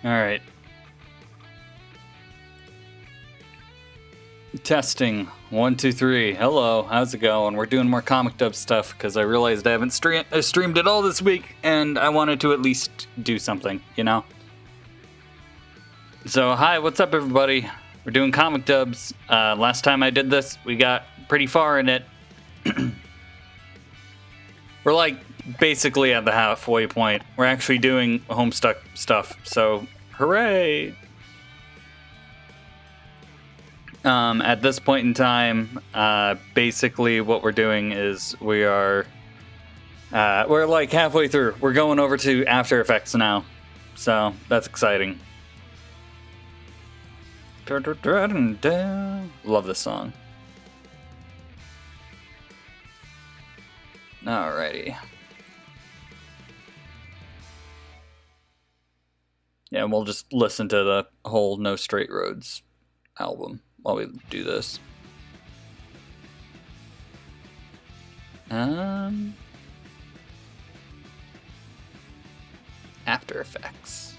All right. Testing. 1, 2, 3. Hello, how's it going? We're doing more comic dub stuff because I realized I haven't streamed it all this week, and I wanted to at least do something, you know? So, hi, what's up, everybody? We're doing comic dubs. Last time I did this, we got pretty far in it. We're like basically at the halfway point. We're actually doing Homestuck stuff, so hooray! At this point in time, basically what we're doing is we're like halfway through. We're going over to After Effects now, so that's exciting. Love this song. Alrighty. Yeah, we'll just listen to the whole No Straight Roads album while we do this. After Effects.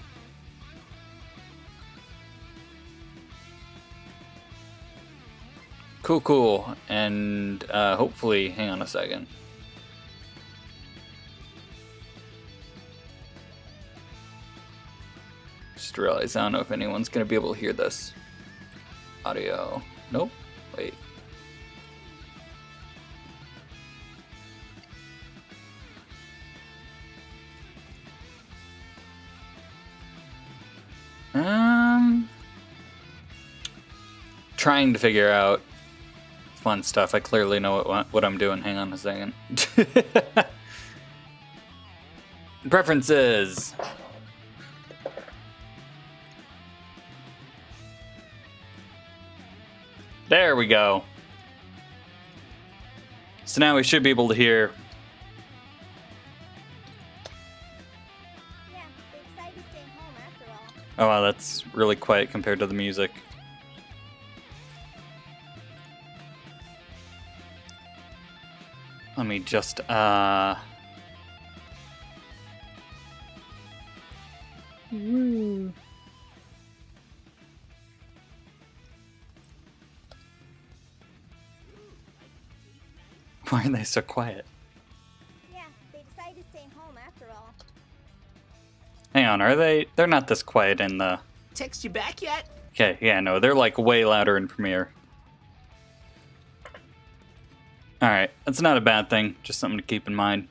Cool. And hopefully, hang on a second. Just realized I don't know if anyone's gonna be able to hear this. Audio. Nope. Wait. Trying to figure out fun stuff. I clearly know what I'm doing. Hang on a second. Preferences. There we go. So now we should be able to hear. Yeah, they decided to stay home after all. Oh wow, that's really quiet compared to the music. Let me just Woo. Why are they so quiet? Yeah, they decided to stay home after all. Hang on, are they? They're not this quiet in the... Text you back yet? Okay, yeah, no, they're like way louder in Premiere. Alright, that's not a bad thing, just something to keep in mind.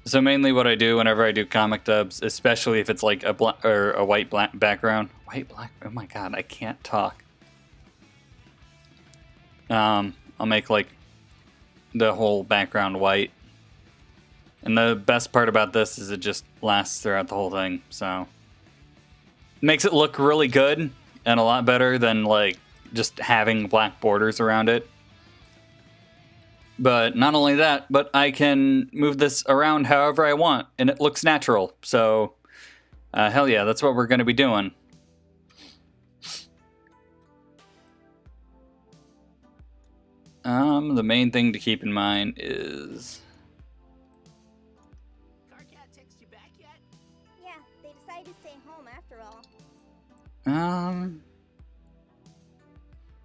So mainly what I do whenever I do comic dubs, especially if it's like a white black background. White black, oh my god, I can't talk. I'll make like the whole background white. And the best part about this is it just lasts throughout the whole thing, so. It makes it look really good and a lot better than like just having black borders around it. But not only that, but I can move this around however I want and it looks natural. So, hell yeah, that's what we're going to be doing. The main thing to keep in mind is... Carcat text you back yet? Yeah, they decided to stay home after all.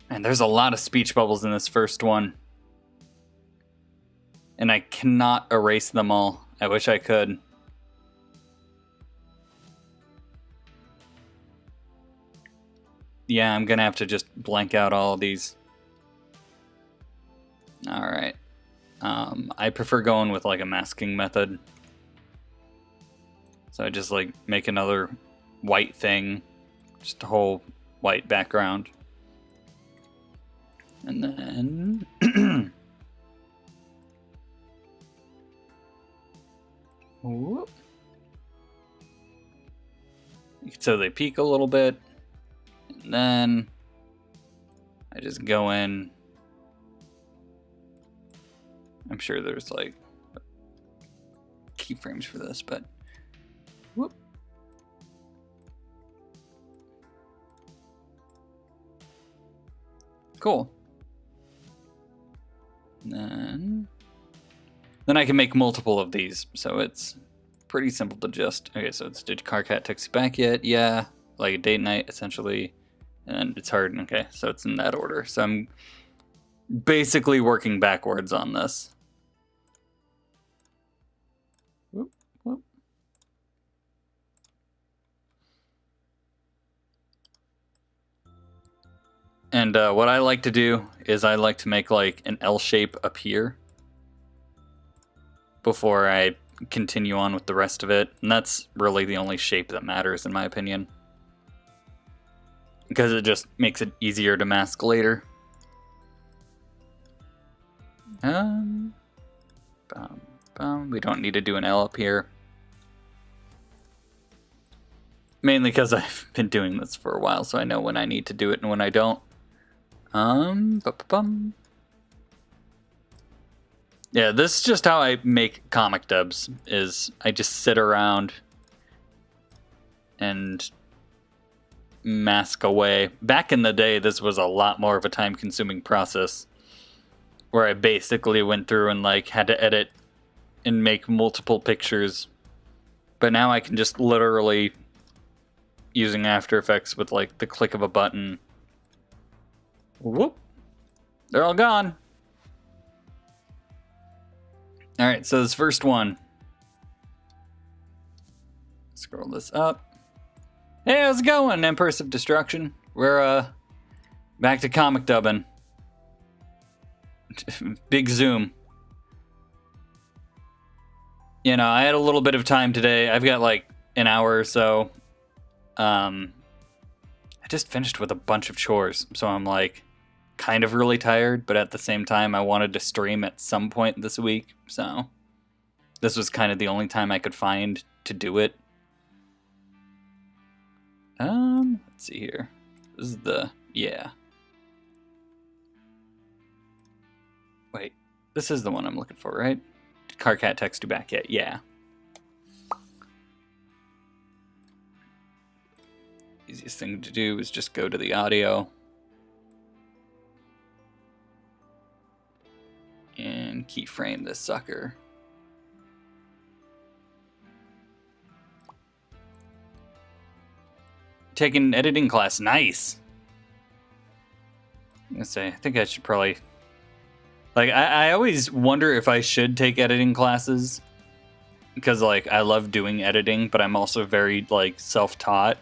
And there's a lot of speech bubbles in this first one. And I cannot erase them all. I wish I could. Yeah, I'm gonna have to just blank out all of these. Alright. I prefer going with like a masking method. So I just like make another white thing. Just a whole white background. And then... Whoop. So they peak a little bit. And then I just go in. I'm sure there's like keyframes for this, but whoop. Cool. And then I can make multiple of these. So it's pretty simple to just... Okay, so it's did Carcat text you back yet? Yeah. Like a date night, essentially. And it's hard. Okay, so it's in that order. So I'm basically working backwards on this. Whoop, whoop. And what I like to do is I like to make like an L shape appear before I continue on with the rest of it. And that's really the only shape that matters in my opinion. Because it just makes it easier to mask later. We don't need to do an L up here. Mainly because I've been doing this for a while, so I know when I need to do it and when I don't. Yeah, this is just how I make comic dubs, is I just sit around and mask away. Back in the day, this was a lot more of a time-consuming process, where I basically went through and like had to edit and make multiple pictures. But now I can just literally, using After Effects with like the click of a button, whoop, they're all gone. All right, so this first one. Scroll this up. Hey, how's it going, Empress of Destruction? We're back to comic dubbing. Big zoom. You know, I had a little bit of time today. I've got like an hour or so. I just finished with a bunch of chores, so I'm like kind of really tired, but at the same time I wanted to stream at some point this week, so this was kind of the only time I could find to do it. Let's see here. This is the, yeah. Wait, this is the one I'm looking for, right? Did Carcat text you back yet? Yeah. Easiest thing to do is just go to the audio. And keyframe this sucker. Taking an editing class, nice. I'm gonna say, I think I should probably, like, I always wonder if I should take editing classes, because like I love doing editing, but I'm also very like self-taught.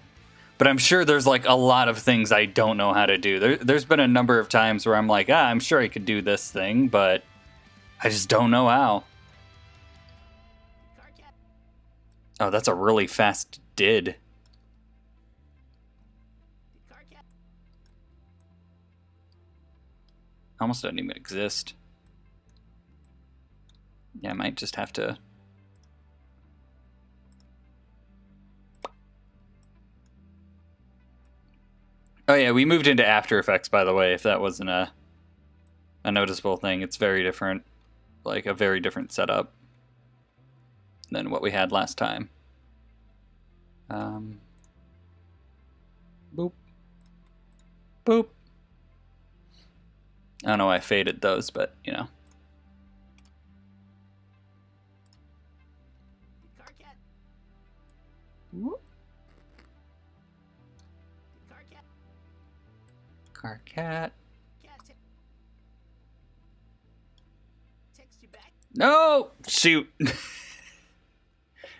But I'm sure there's like a lot of things I don't know how to do. There's been a number of times where I'm like, I'm sure I could do this thing, but I just don't know how. Oh, that's a really fast did. Almost doesn't even exist. Yeah, I might just have to... Oh yeah, we moved into After Effects, by the way, if that wasn't a noticeable thing. It's very different, like a very different setup than what we had last time. Boop. Boop. I don't know why I faded those, but, you know. Whoop. Carcat. No! Shoot. It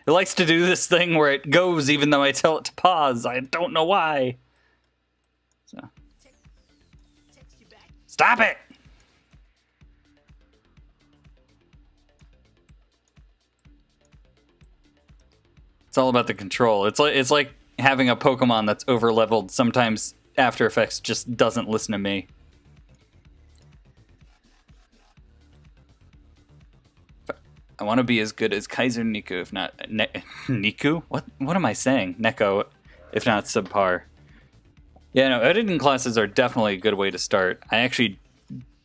likes to do this thing where it goes even though I tell it to pause. I don't know why. So. Stop it! It's all about the control. It's like having a Pokemon that's over-leveled. Sometimes After Effects just doesn't listen to me. I want to be as good as Kaiser Niku, if not... Niku? What am I saying? Neko, if not subpar. Yeah, no, editing classes are definitely a good way to start. I actually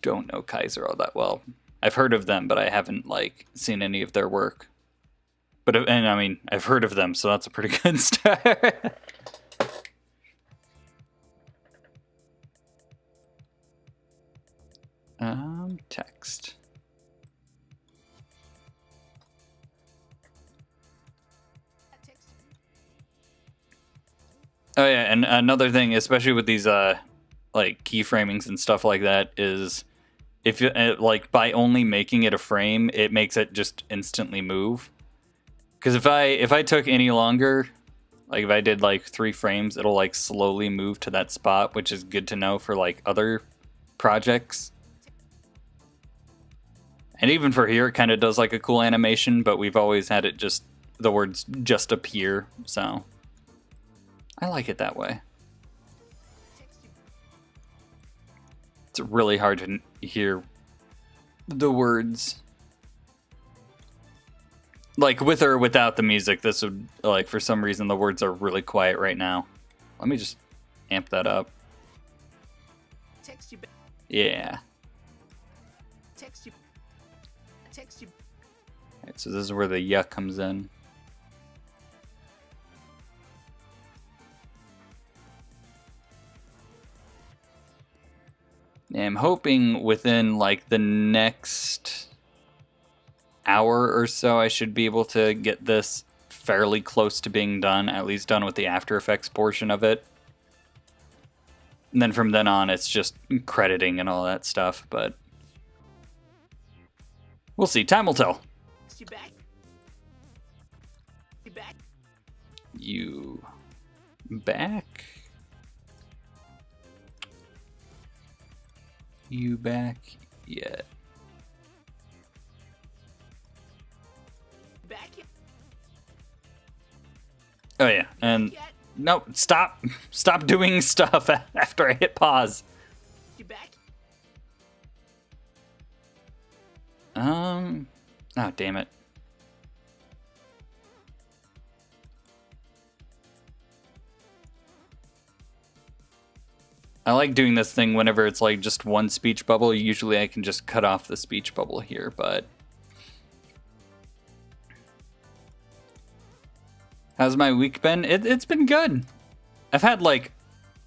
don't know Kaiser all that well. I've heard of them, but I haven't, like, seen any of their work. But, and I mean, I've heard of them, so that's a pretty good start. Text. Oh yeah, and another thing, especially with these like keyframings and stuff like that, is if you like by only making it a frame, it makes it just instantly move. Because if I took any longer, like if I did like 3 frames, it'll like slowly move to that spot, which is good to know for like other projects. And even for here, it kind of does like a cool animation, but we've always had it just, the words just appear, so I like it that way. It's really hard to hear the words. Like with or without the music, this would, like, for some reason the words are really quiet right now. Let me just amp that up. Text you back. Yeah. Text you. Text you. Alright, so this is where the yuck comes in. Yeah, I'm hoping within like the next hour or so I should be able to get this fairly close to being done, at least done with the After Effects portion of it. And then from then on it's just crediting and all that stuff, but we'll see. Time will tell. Text you back. You back. You back? You back yet? Back yet? Oh yeah, and Yet? no, stop doing stuff after I hit pause. You back? Oh damn it. I like doing this thing whenever it's like just one speech bubble. Usually I can just cut off the speech bubble here, but how's my week been? It's been good. I've had like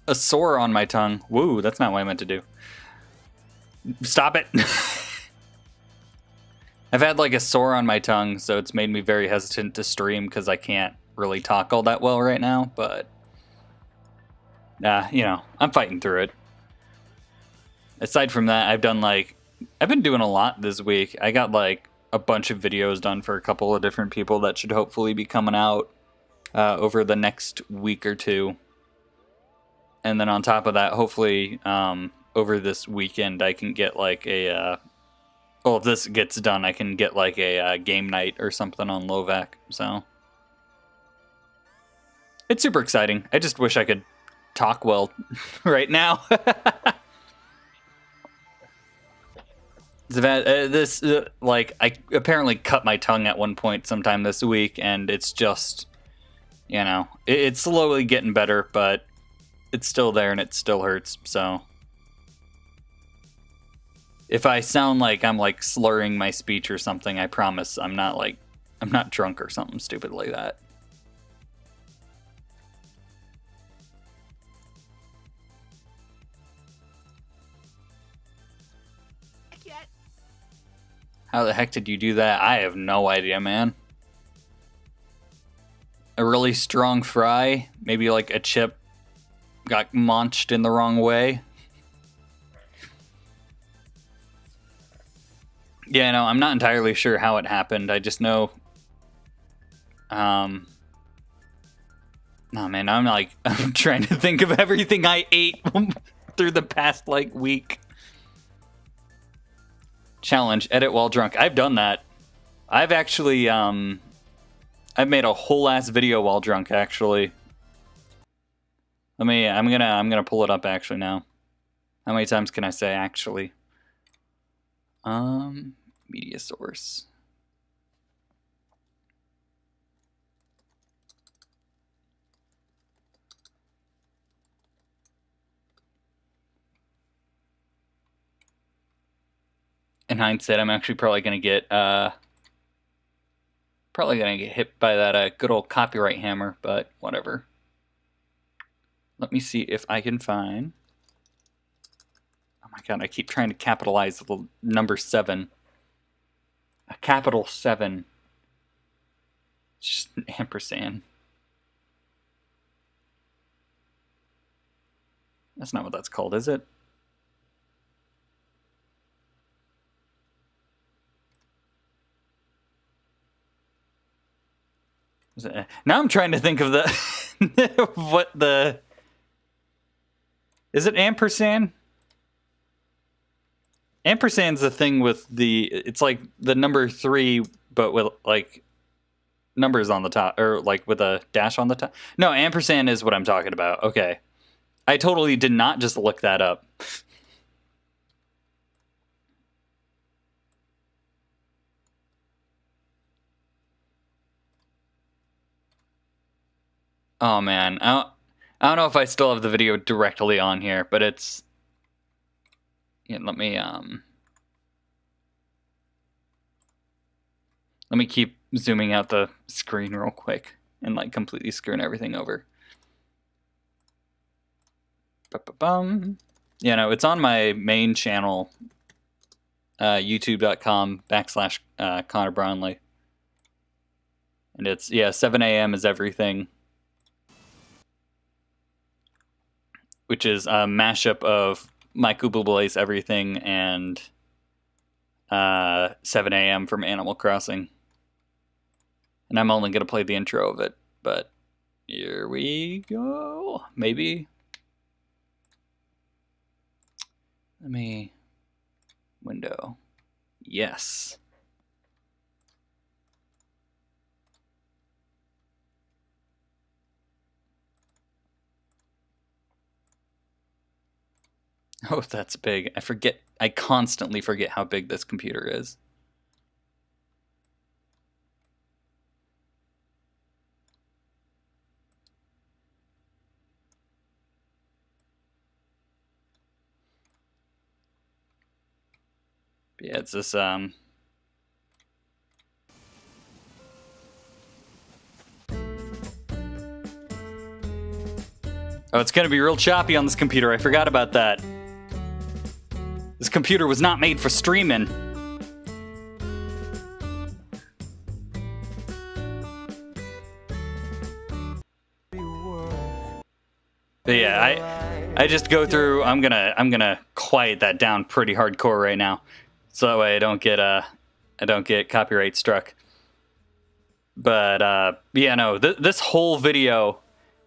a sore on my tongue. Woo, that's not what I meant to do. Stop it. I've had like a sore on my tongue, so it's made me very hesitant to stream because I can't really talk all that well right now, but you know, I'm fighting through it. Aside from that, I've been doing a lot this week. I got like a bunch of videos done for a couple of different people that should hopefully be coming out over the next week or two. And then on top of that, hopefully over this weekend, I can get like a, well, if this gets done, I can get like a game night or something on Lovac. So it's super exciting. I just wish I could talk well right now. Like, I apparently cut my tongue at one point sometime this week, and it's just, you know, it's slowly getting better, but it's still there and it still hurts, so if I sound like I'm like slurring my speech or something, I promise I'm not drunk or something stupid like that. Back yet? How the heck did you do that? I have no idea, man. A really strong fry, maybe like a chip got launched in the wrong way. Yeah, no, I'm not entirely sure how it happened. I just know, no, man, I'm trying to think of everything I ate through the past like week. Challenge, edit while drunk. I've done that. I've actually, I've made a whole ass video while drunk, actually. I'm gonna pull it up actually now. How many times can I say actually? Media source. In hindsight, I'm actually probably gonna get hit by that good old copyright hammer, but whatever. Let me see if I can find. Oh my god, I keep trying to capitalize the number 7. A capital 7. Just an ampersand. That's not what that's called, is it? Now I'm trying to think of the what the is it ampersand? Ampersand's the thing with the it's like the number 3 but with like numbers on the top or like with a dash on the top. No, ampersand is what I'm talking about. Okay. I totally did not just look that up. Oh man, I don't know if I still have the video directly on here, but it's yeah, let me keep zooming out the screen real quick and like completely screwing everything over. Ba-ba-bum. Yeah, no, it's on my main channel, youtube.com/Connor Brownlee. And it's, yeah, 7 a.m. is everything. Which is a mashup of Michael Bublé's Everything and 7 a.m. from Animal Crossing. And I'm only going to play the intro of it, but here we go. Maybe. Let me... Window. Yes. Oh, that's big. I constantly forget how big this computer is. But yeah, it's this, Oh, it's gonna be real choppy on this computer. I forgot about that. This computer was not made for streaming. But yeah, I just go through. I'm gonna quiet that down pretty hardcore right now, so that way I don't get copyright struck. But yeah, no, this whole video,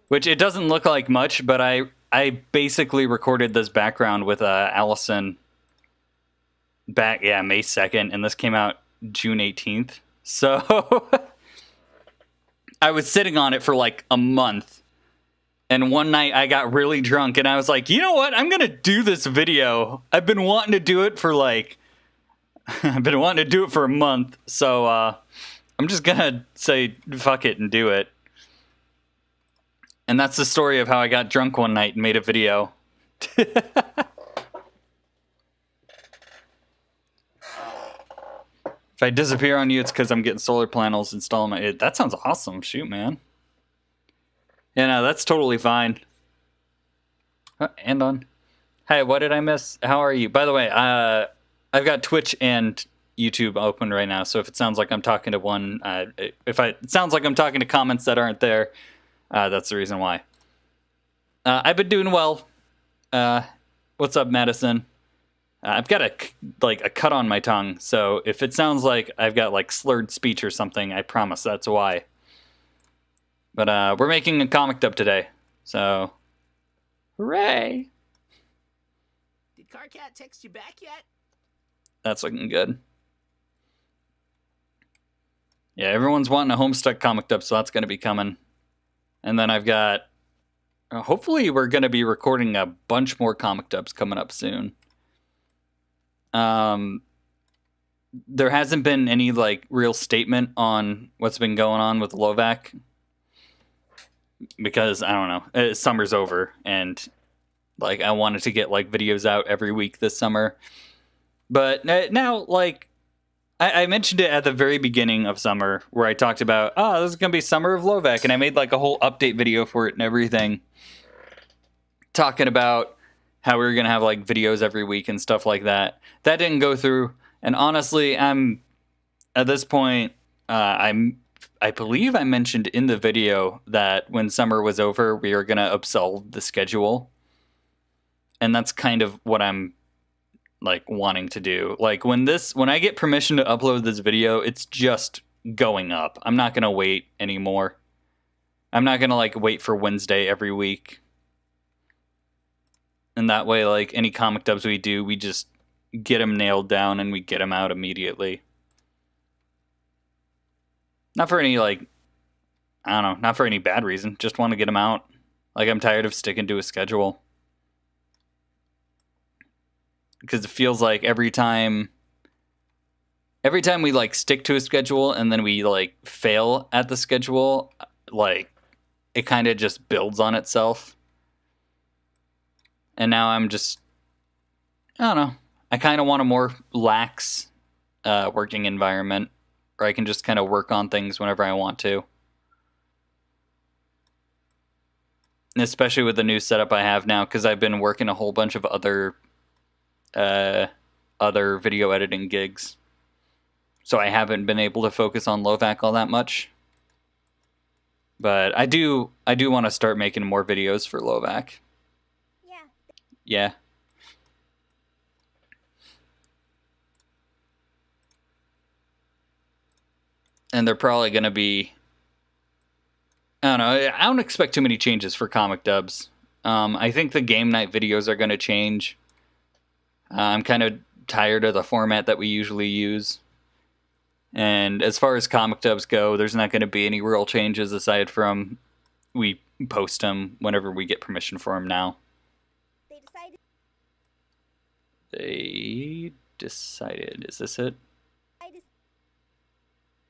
which it doesn't look like much, but I basically recorded this background with Allison back, yeah, May 2nd, and this came out June 18th. So I was sitting on it for like a month. And one night I got really drunk and I was like, you know what? I'm going to do this video. I've been wanting to do it for like, I've been wanting to do it for a month. So I'm just going to say, fuck it and do it. And that's the story of how I got drunk one night and made a video. If I disappear on you, it's because I'm getting solar panels installed. That sounds awesome. Shoot, man. Yeah, no, that's totally fine. And on. Hey, what did I miss? How are you? By the way, I've got Twitch and YouTube open right now, so if it sounds like I'm talking to one, it sounds like I'm talking to comments that aren't there, that's the reason why. I've been doing well. What's up, Madison? I've got a cut on my tongue, so if it sounds like I've got like slurred speech or something, I promise that's why. But we're making a comic dub today, so hooray! Did Carcat text you back yet? That's looking good. Yeah, everyone's wanting a Homestuck comic dub, so that's going to be coming. And then I've got... hopefully we're going to be recording a bunch more comic dubs coming up soon. There hasn't been any like real statement on what's been going on with Lovac. Because, I don't know, summer's over, and like I wanted to get like videos out every week this summer. But now, like, I mentioned it at the very beginning of summer, where I talked about, oh, this is going to be Summer of Lovac, and I made like a whole update video for it and everything, talking about how we were going to have like videos every week and stuff like that. That didn't go through, and honestly, I'm, at this point, I believe I mentioned in the video that when summer was over, we were going to absolve the schedule. And that's kind of what I'm like wanting to do. Like when I get permission to upload this video, it's just going up. I'm not going to wait anymore. I'm not going to like wait for Wednesday every week. And that way, like any comic dubs we do, we just get them nailed down and we get them out immediately. Not for any like, I don't know, not for any bad reason. Just want to get them out. Like I'm tired of sticking to a schedule. Because it feels like every time we like stick to a schedule and then we like fail at the schedule, like it kind of just builds on itself. And now I'm just, I don't know, I kind of want a more lax working environment where I can just kind of work on things whenever I want to. And especially with the new setup I have now, because I've been working a whole bunch of other video editing gigs. So I haven't been able to focus on Lovac all that much. But I do want to start making more videos for Lovac. Yeah. And they're probably going to be, I don't know, I don't expect too many changes for comic dubs. I think the game night videos are going to change. I'm kind of tired of the format that we usually use. And as far as comic dubs go, there's not going to be any real changes aside from we post them whenever we get permission for them now. They decided. Is this it?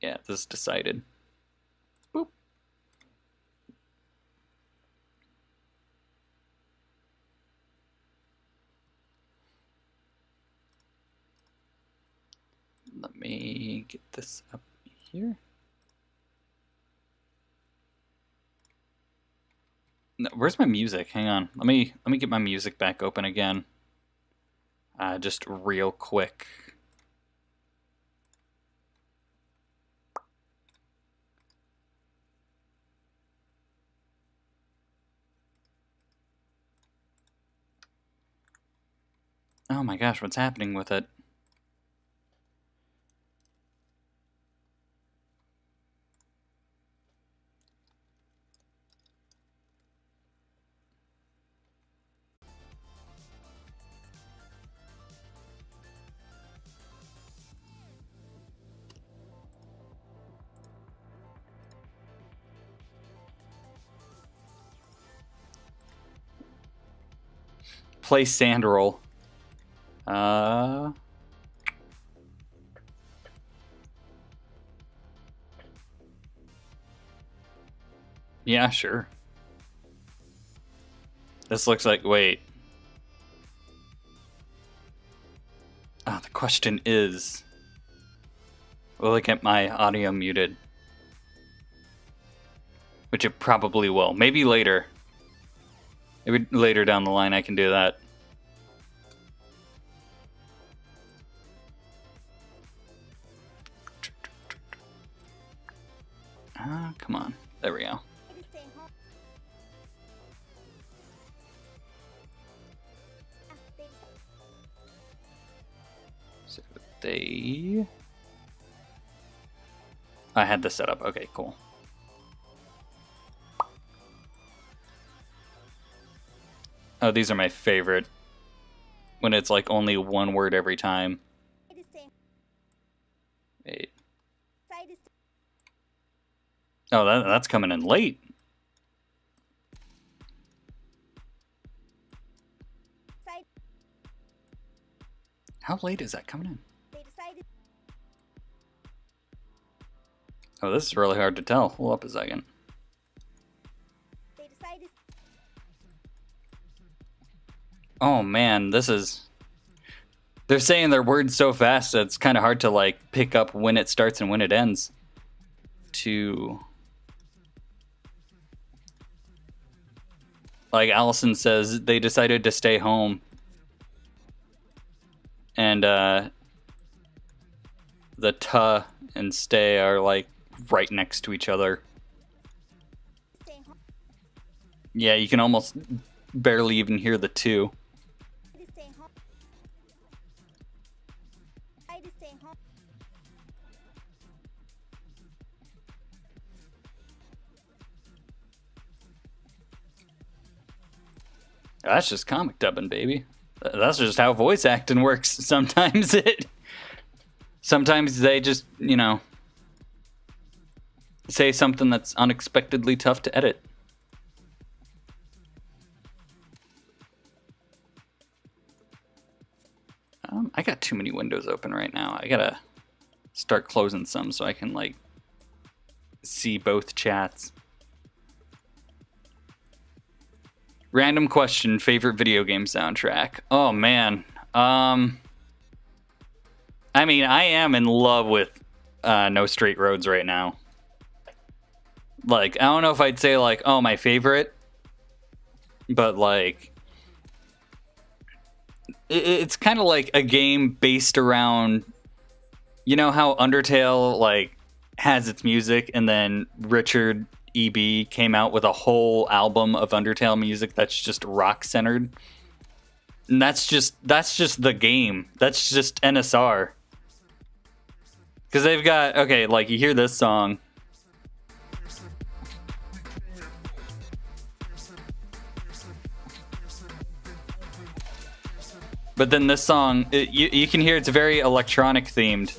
Yeah, this is decided. Boop. Let me get this up here. No, where's my music? Hang on. Let me get my music back open again. Just real quick. Oh my gosh, what's happening with it? Play Sandroll. Yeah, sure. This looks like, wait. Oh, the question is, will I get my audio muted? Which it probably will. Maybe later. Maybe later down the line I can do that. Come on. There we go. So I had this set up. Okay, cool. Oh, these are my favorite. When it's like only one word every time. Wait. Oh, that's coming in late. How late is that coming in? Oh, this is really hard to tell. Hold up a second. Oh man, this is... They're saying their words so fast that it's kind of hard to like pick up when it starts and when it ends. Like Allison says, they decided to stay home. And the "ta" and "stay" are like right next to each other. Yeah, you can almost barely even hear the two. That's just comic dubbing, baby. That's just how voice acting works. Sometimes they just, say something that's unexpectedly tough to edit. I got too many windows open right now. I gotta start closing some so I can, like, see both chats. Random question, favorite video game soundtrack? Oh, man. I mean, I am in love with No Straight Roads right now. Like, I don't know if I'd say, like, oh, my favorite. But, like, it's kind of like a game based around, you know how Undertale, like, has its music, and then Richard E.B. came out with a whole album of Undertale music that's just rock-centered? And that's just the game. That's just NSR. Because they've got, okay, like, you hear this song. But then this song, you can hear it's very electronic themed.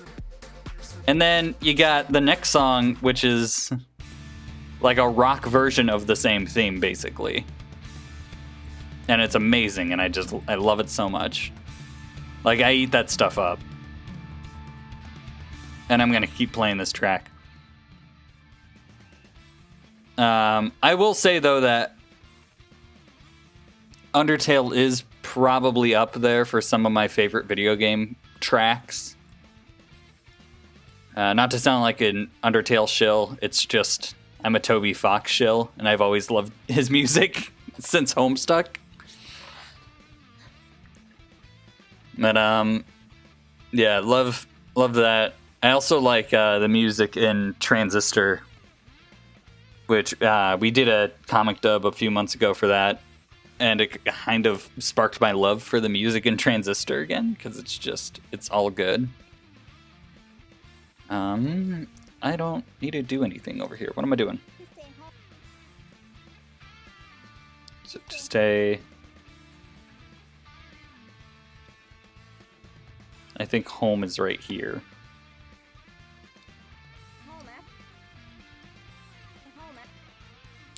And then you got the next song, which is like a rock version of the same theme, basically. And it's amazing, and I love it so much. Like, I eat that stuff up. And I'm gonna keep playing this track. I will say, though, that Undertale is probably up there for some of my favorite video game tracks. Not to sound like an Undertale shill, it's just I'm a Toby Fox shill, and I've always loved his music since Homestuck. But yeah, love that. I also like the music in Transistor, which we did a comic dub a few months ago for that. And it kind of sparked my love for the music in Transistor again, because it's all good. I don't need to do anything over here. What am I doing? So to stay... I think home is right here.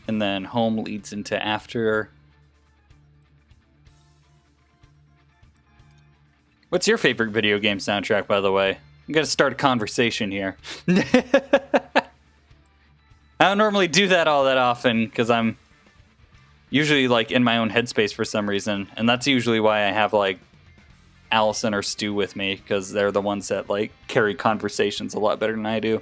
And then home leads into after... What's your favorite video game soundtrack, by the way? I'm gonna start a conversation here. I don't normally do that all that often, because I'm usually, like, in my own headspace for some reason. And that's usually why I have, like, Allison or Stu with me, because they're the ones that, like, carry conversations a lot better than I do.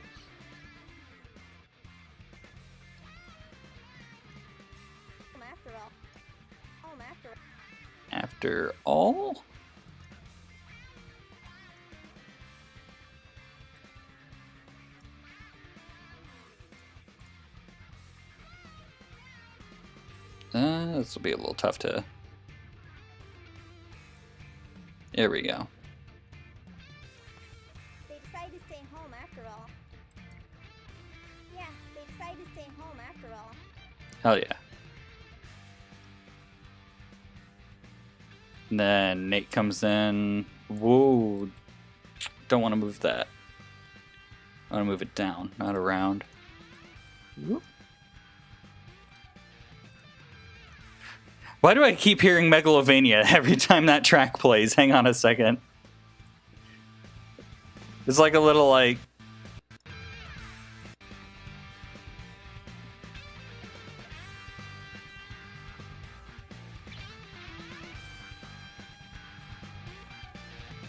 After all? This will be a little tough to... There we go. They decided to stay home after all. Yeah, they decided to stay home after all. Hell yeah. And then Nate comes in. Whoa. Don't want to move that. I want to move it down, not around. Whoop. Why do I keep hearing Megalovania every time that track plays? Hang on a second. It's like a little, like...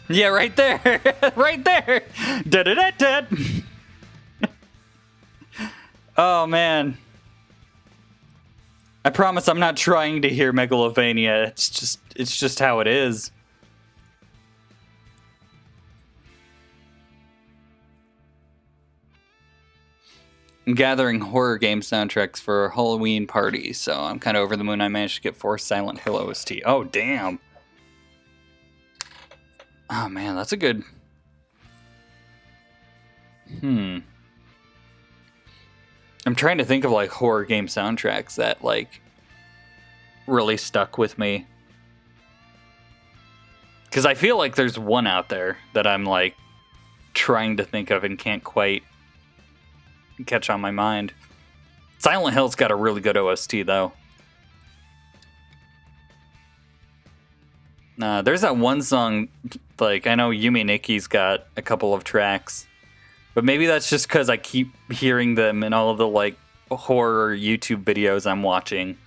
Yeah, right there. Right there. Da-da-da-da. Oh, man. I promise I'm not trying to hear Megalovania. It's just how it is. I'm gathering horror game soundtracks for a Halloween party, so I'm kind of over the moon I managed to get 4 Silent Hill OST. Oh, damn. Oh, man, that's a good... I'm trying to think of, like, horror game soundtracks that, like, really stuck with me. Because I feel like there's one out there that I'm like trying to think of and can't quite catch on my mind. Silent Hill's got a really good OST though. There's that one song, like I know Yumi Niki's got a couple of tracks, but maybe that's just because I keep hearing them in all of the like horror YouTube videos I'm watching.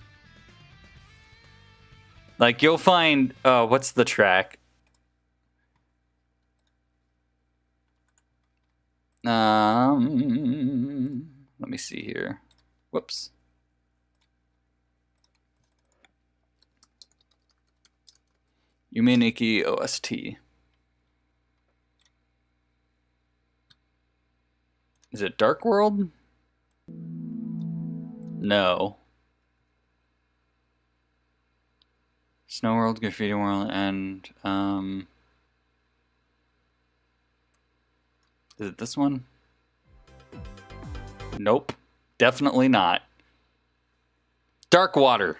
Like you'll find, what's the track? Let me see here. Whoops. Yumi Niki OST. Is it Dark World? No. Snow World, Graffiti World, and is it this one? Nope. Definitely not. Dark Water.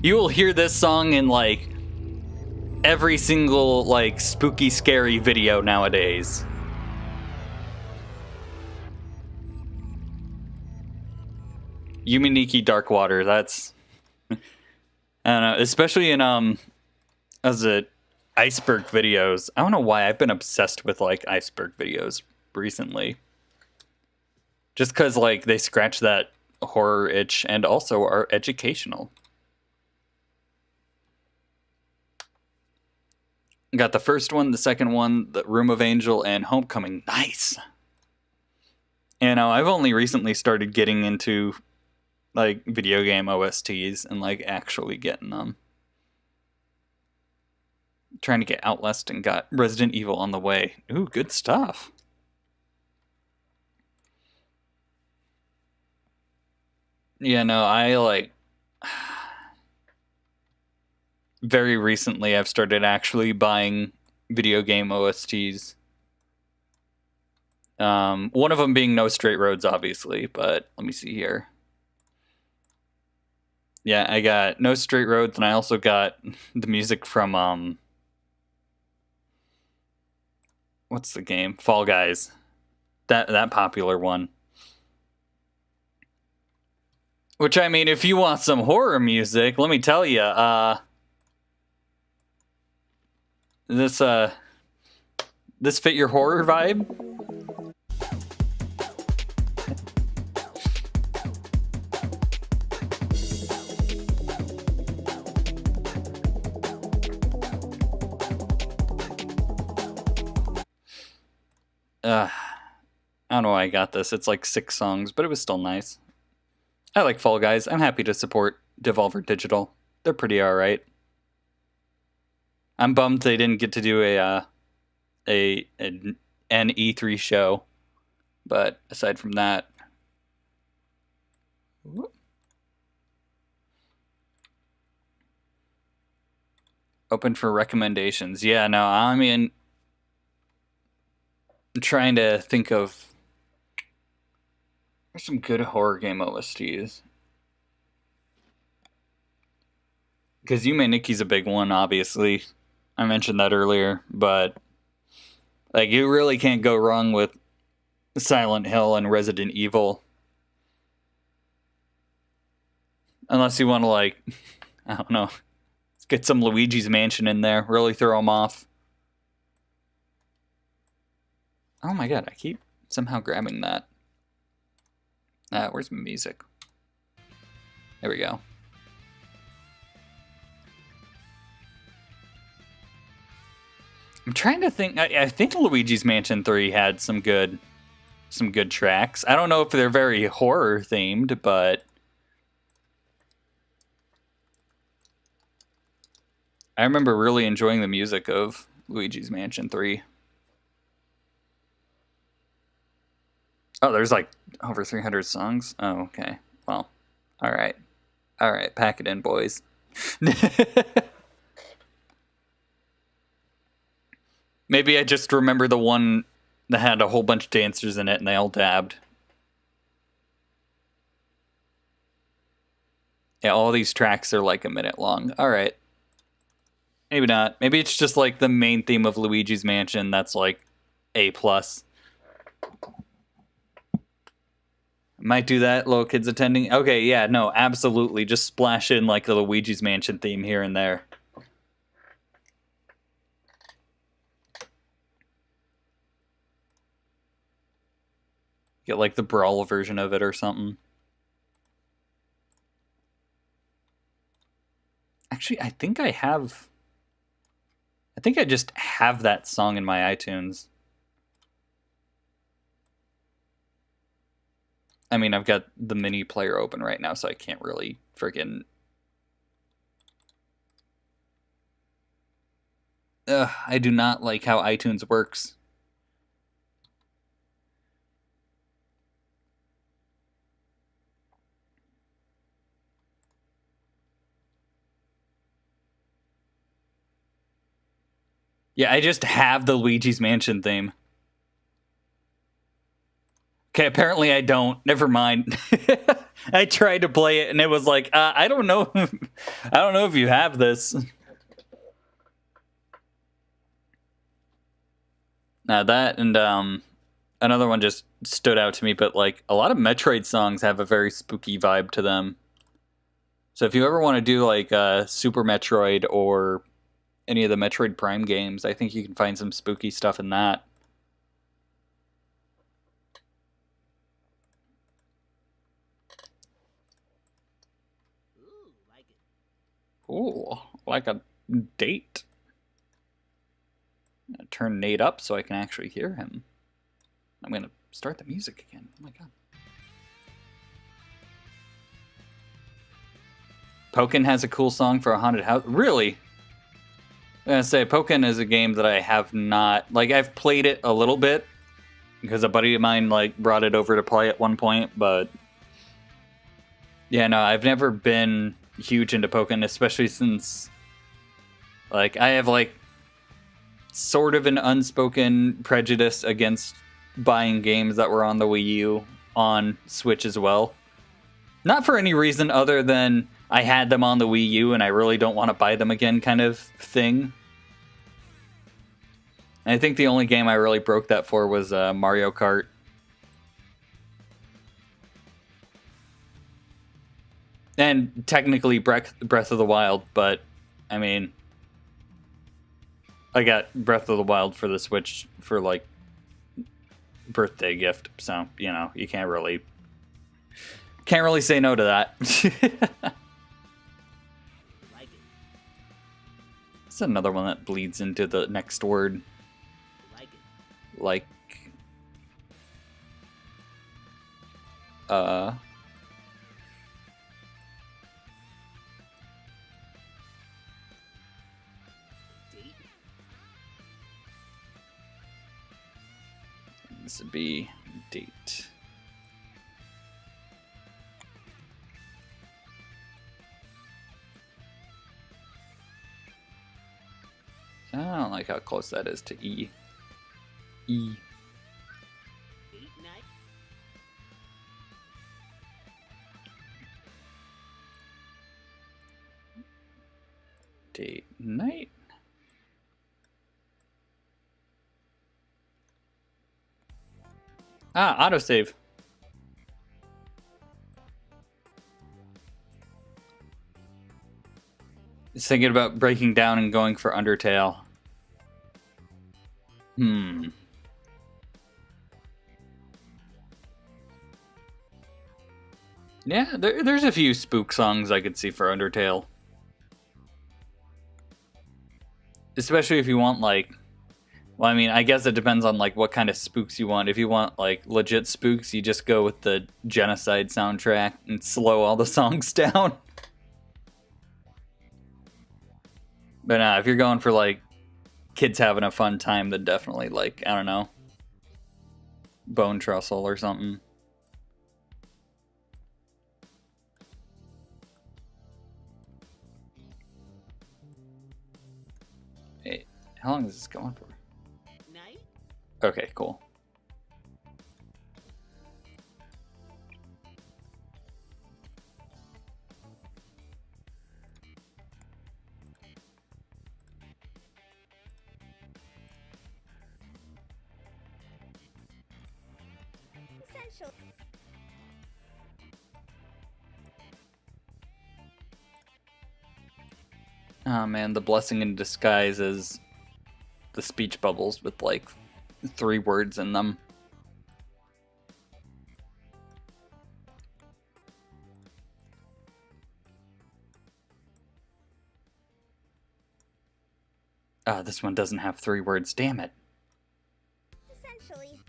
You will hear this song in like every single like spooky scary video nowadays. Yumi Niki Dark Water, that's I don't know, especially in as it iceberg videos. I don't know why I've been obsessed with like iceberg videos recently. Just cuz like they scratch that horror itch and also are educational. Got the first one, the second one, the Room of Angel, and Homecoming. Nice. And I've only recently started getting into like video game OSTs and like actually getting them. Trying to get Outlast and got Resident Evil on the way. Ooh, good stuff. Yeah, no, I like very recently I've started actually buying video game OSTs. One of them being No Straight Roads, obviously, but let me see here. Yeah, I got No Straight Roads, and I also got the music from what's the game? Fall Guys. That popular one. Which I mean, if you want some horror music, let me tell you, this fit your horror vibe? I don't know why I got this. It's like 6 songs, but it was still nice. I like Fall Guys. I'm happy to support Devolver Digital. They're pretty alright. I'm bummed they didn't get to do an E3 show. But aside from that... Open for recommendations. Yeah, no, I mean... I'm trying to think of... There's some good horror game OSTs. Because Yumi Niki's a big one, obviously. I mentioned that earlier, but... Like, you really can't go wrong with Silent Hill and Resident Evil. Unless you want to, like... I don't know. Let's get some Luigi's Mansion in there. Really throw them off. Oh my god, I keep somehow grabbing that. Where's my music? There we go. I'm trying to think. I think Luigi's Mansion 3 had some good tracks. I don't know if they're very horror themed, but I remember really enjoying the music of Luigi's Mansion 3. Oh, there's like over 300 songs? Oh, okay. Well, alright. Alright, pack it in, boys. Maybe I just remember the one that had a whole bunch of dancers in it and they all dabbed. Yeah, all these tracks are like a minute long. All right. Maybe not. Maybe it's just like the main theme of Luigi's Mansion that's like A+. Might do that, little kids attending. Okay, yeah, no, absolutely. Just splash in like the Luigi's Mansion theme here and there. Get like the Brawl version of it or something. Actually, I think I just have that song in my iTunes. I mean, I've got the mini player open right now, so I can't really friggin'... I do not like how iTunes works. Yeah, I just have the Luigi's Mansion theme. Okay, apparently I don't. Never mind. I tried to play it and it was like, I don't know. I don't know if you have this. Now that and another one just stood out to me, but like a lot of Metroid songs have a very spooky vibe to them. So if you ever want to do like Super Metroid or any of the Metroid Prime games, I think you can find some spooky stuff in that. Ooh, like a date. I'm gonna turn Nate up so I can actually hear him. I'm gonna start the music again. Oh my god. Pokken has a cool song for a haunted house. Really? I'm gonna say Pokken is a game that I have not, like, I've played it a little bit because a buddy of mine like brought it over to play at one point, but yeah, no, I've never been huge into Pokken, especially since like I have like sort of an unspoken prejudice against buying games that were on the Wii U on Switch as well. Not for any reason other than I had them on the Wii U and I really don't want to buy them again kind of thing. And I think the only game I really broke that for was Mario Kart. And technically Breath of the Wild, but I mean, I got Breath of the Wild for the Switch for like birthday gift, so you know you can't really say no to that. It's another one that bleeds into the next word. Like this would be date. I don't like how close that is to E. E. Date night. Ah, autosave. Just thinking about breaking down and going for Undertale. Yeah, there's a few spook songs I could see for Undertale. Especially if you want, like... Well, I mean, I guess it depends on, like, what kind of spooks you want. If you want, like, legit spooks, you just go with the Genocide soundtrack and slow all the songs down. But if you're going for, like, kids having a fun time, then definitely, like, I don't know, Bone Trussell or something. Hey, how long is this going for? Night? Okay, cool. Essentially. Oh man, the blessing in disguise is the speech bubbles with like 3 words in them. Ah, this one doesn't have 3 words, damn it. Essentially.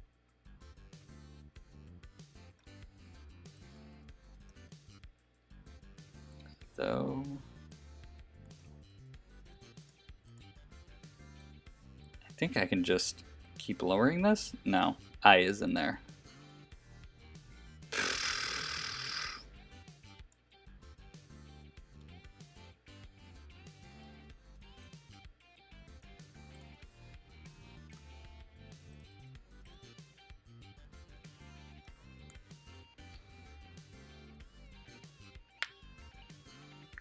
So I think I can just keep lowering this? No, I is in there.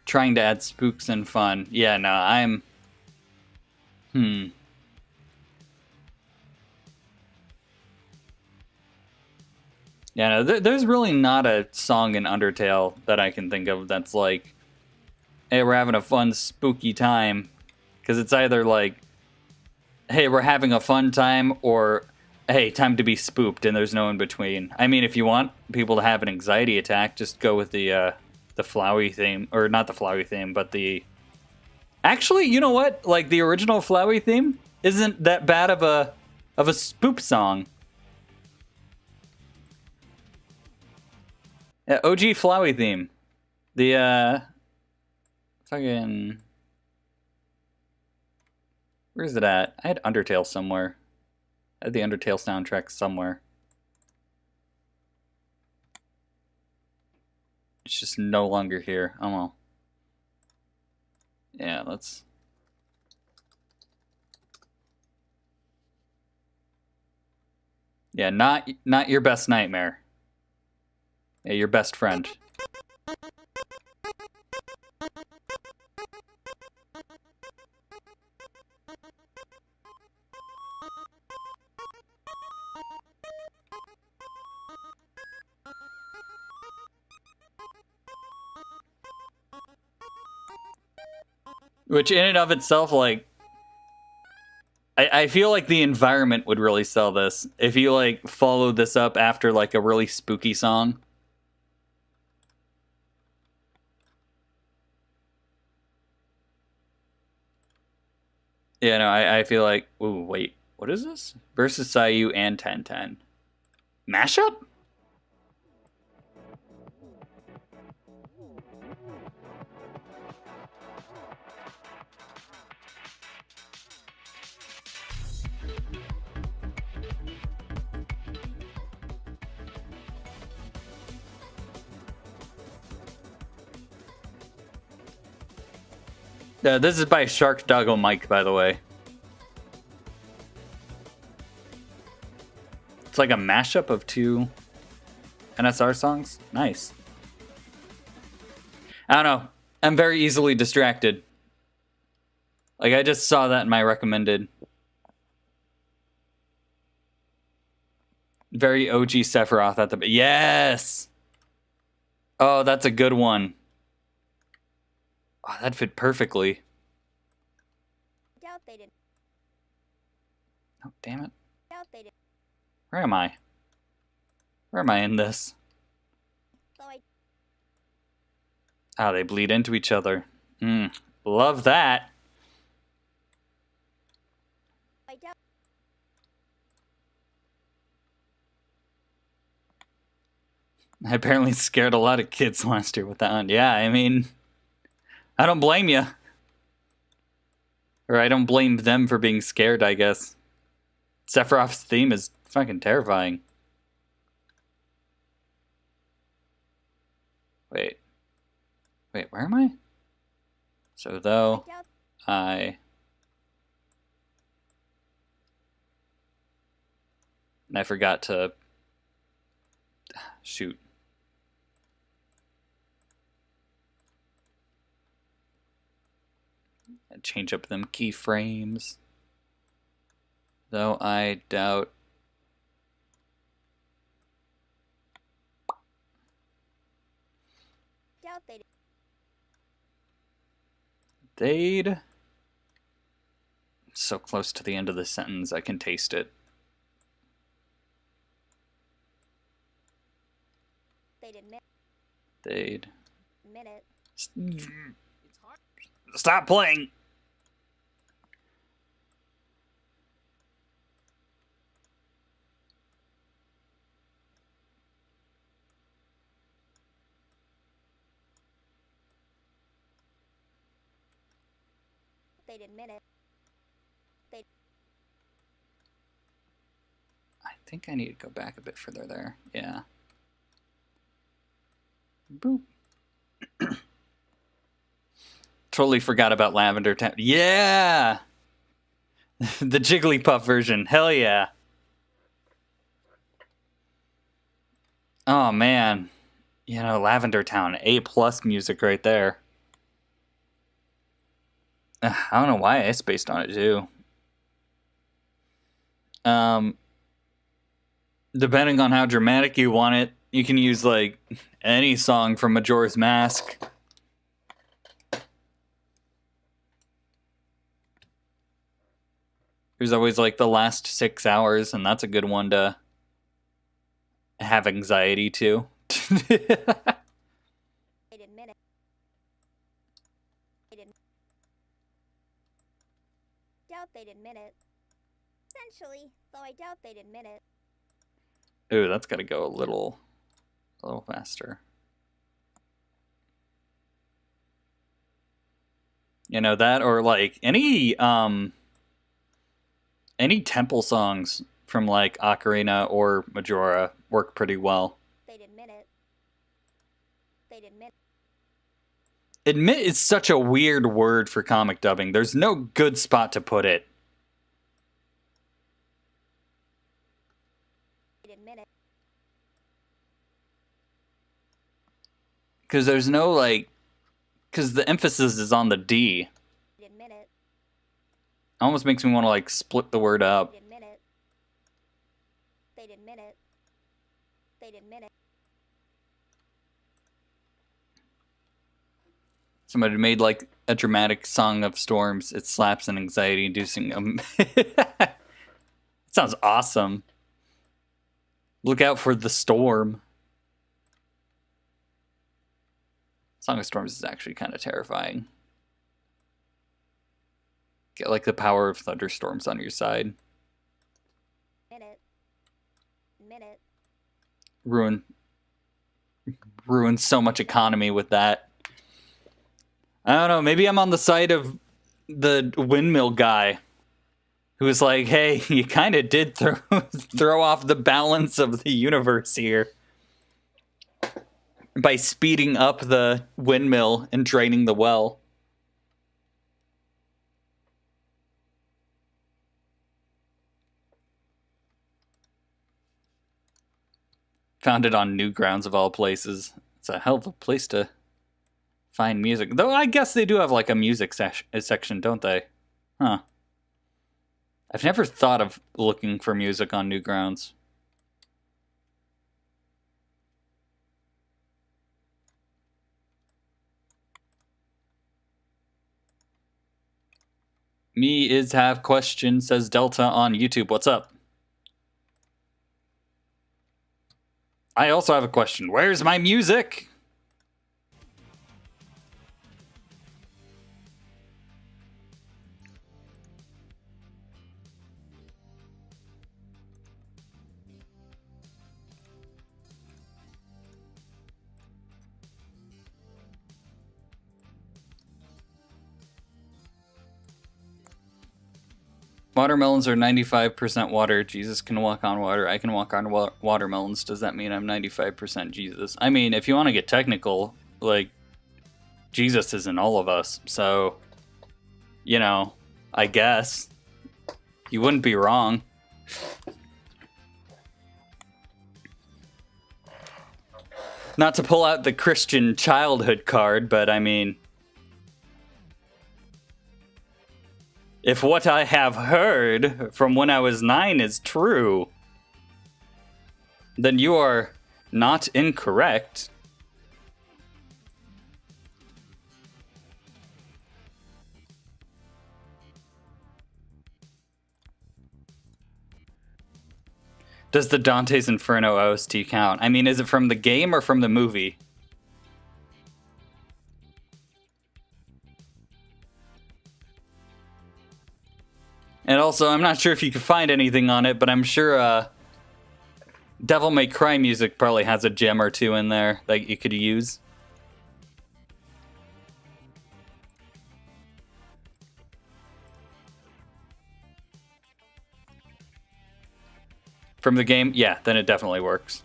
Trying to add spooks and fun. Yeah, no, I'm... Yeah, no, there's really not a song in Undertale that I can think of that's like, hey, we're having a fun, spooky time. Because it's either like, hey, we're having a fun time, or hey, time to be spooked, and there's no in between. I mean, if you want people to have an anxiety attack, just go with the Flowey theme, or not the Flowey theme, but the... Actually, you know what? Like the original Flowey theme isn't that bad of a spook song. Yeah, OG Flowey theme. The fucking... Where's it at? I had Undertale somewhere. I had the Undertale soundtrack somewhere. It's just no longer here. Oh well. Yeah, let's... Yeah, not your best nightmare. Yeah, your best friend. Which in and of itself, like, I feel like the environment would really sell this. If you, like, followed this up after, like, a really spooky song. Yeah, no, I feel like... Ooh, wait. What is this? Versus Sayu and 1010. Mashup? This is by Shark Doggo Mike, by the way. It's like a mashup of 2 NSR songs. Nice. I don't know. I'm very easily distracted. Like, I just saw that in my recommended. Very OG Sephiroth at the... Yes! Oh, that's a good one. Oh, that fit perfectly. Doubt they did. Oh, damn it. Doubt they did. Where am I? Where am I in this? So I Oh, they bleed into each other. Love that. doubt. I apparently scared a lot of kids last year with that one. Yeah, I mean, I don't blame you. Or I don't blame them for being scared, I guess. Sephiroth's theme is fucking terrifying. Wait, where am I? So though I... And I forgot to... Shoot. Change up them keyframes. Though I doubt... They'd... So close to the end of the sentence, I can taste it. They'd admit They'd... it. It's hard. Stop playing! They'd admit it. I think I need to go back a bit further there. Yeah. Boop. Totally forgot about Lavender Town. Yeah! The Jigglypuff version. Hell yeah. Oh, man. You know, Lavender Town. A+ music right there. I don't know why I spaced on it, too. Depending on how dramatic you want it, you can use, like, any song from Majora's Mask. There's always, like, the last 6 hours, and that's a good one to have anxiety to. They'd admit it. Doubt they'd admit it. Essentially, though I doubt they'd admit it. Ooh, that's got to go a little faster. You know, that or like any temple songs from like Ocarina or Majora work pretty well. They'd admit it. They'd admit Admit is such a weird word for comic dubbing. There's no good spot to put it. they'd admit it. Because there's no like... Because the emphasis is on the D. They'd admit it. Almost makes me want to like split the word up. They'd admit it. They'd admit it. They'd admit it. Somebody made like a dramatic song of storms. It slaps an anxiety-inducing. It sounds awesome. Look out for the storm. Song of Storms is actually kind of terrifying. Get like the power of thunderstorms on your side. Admit it. Admit it. Ruin so much economy with that. I don't know, maybe I'm on the side of the windmill guy who was like, hey, you kind of did throw off the balance of the universe here by speeding up the windmill and draining the well. Found it on Newgrounds of all places. It's a hell of a place to find music. Though I guess they do have like a music section, don't they? Huh. I've never thought of looking for music on Newgrounds. Me is have question, says Delta on YouTube. What's up? I also have a question. Where's my music? Watermelons are 95% water. Jesus can walk on water. I can walk on watermelons. Does that mean I'm 95% Jesus? I mean, if you want to get technical, like, Jesus is in all of us. So, you know, I guess you wouldn't be wrong. Not to pull out the Christian childhood card, but I mean, if what I have heard from when I was 9 is true, then you are not incorrect. Does the Dante's Inferno OST count? I mean, is it from the game or from the movie? And also, I'm not sure if you can find anything on it, but I'm sure Devil May Cry music probably has a gem or two in there that you could use. From the game? Yeah, then it definitely works.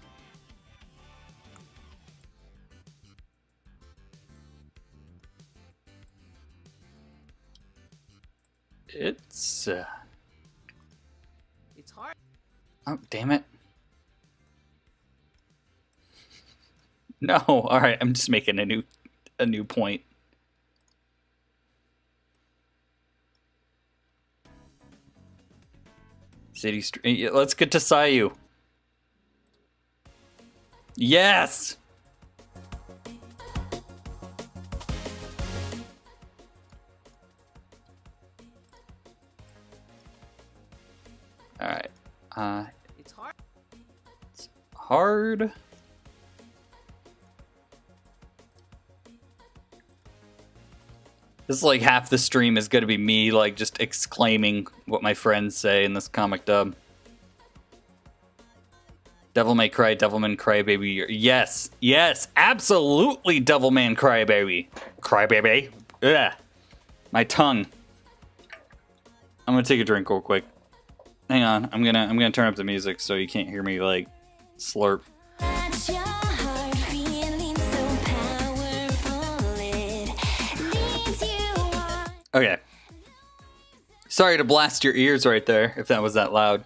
It's hard. Oh, damn it. No, all right, I'm just making a new point. City Street. Let's get to Sayu. Yes. All right. It's hard. It's hard. This is like half the stream is going to be me like just exclaiming what my friends say in this comic dub. Devil May Cry, Devilman Crybaby. Yes, yes, absolutely Devilman Crybaby. Crybaby. Ugh. My tongue. I'm gonna take a drink real quick. Hang on, I'm gonna turn up the music so you can't hear me like slurp. Okay. Sorry to blast your ears right there, if that was that loud.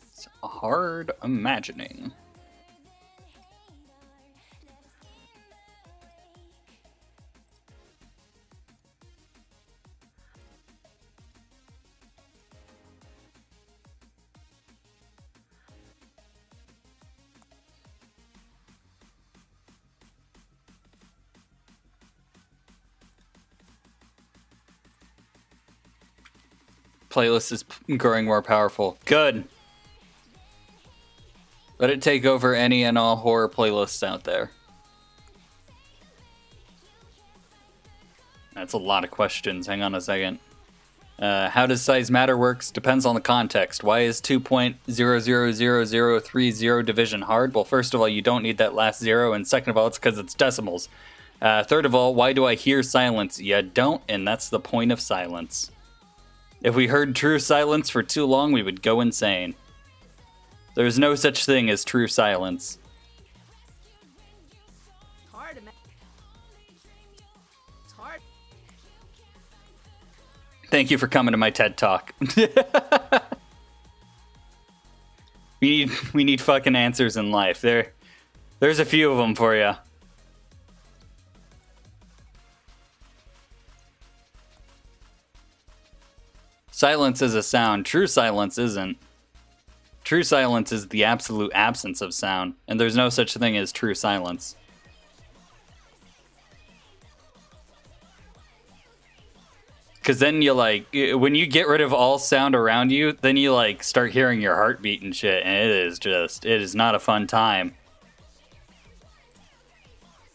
It's hard imagining. Playlist is growing more powerful. Good. Let it take over any and all horror playlists out there. That's a lot of questions. Hang on a second. How does size matter works? Depends on the context. Why is 2.000030 division hard? Well, first of all, you don't need that last zero, and second of all, it's because it's decimals. Third of all, why do I hear silence? You don't, and that's the point of silence. If we heard true silence for too long, we would go insane. There's no such thing as true silence. It's hard. Thank you for coming to my TED Talk. we need fucking answers in life. There's a few of them for you. Silence is a sound. True silence isn't. True silence is the absolute absence of sound, and there's no such thing as true silence. Because then you like, when you get rid of all sound around you, then you like start hearing your heartbeat and shit, and it is not a fun time.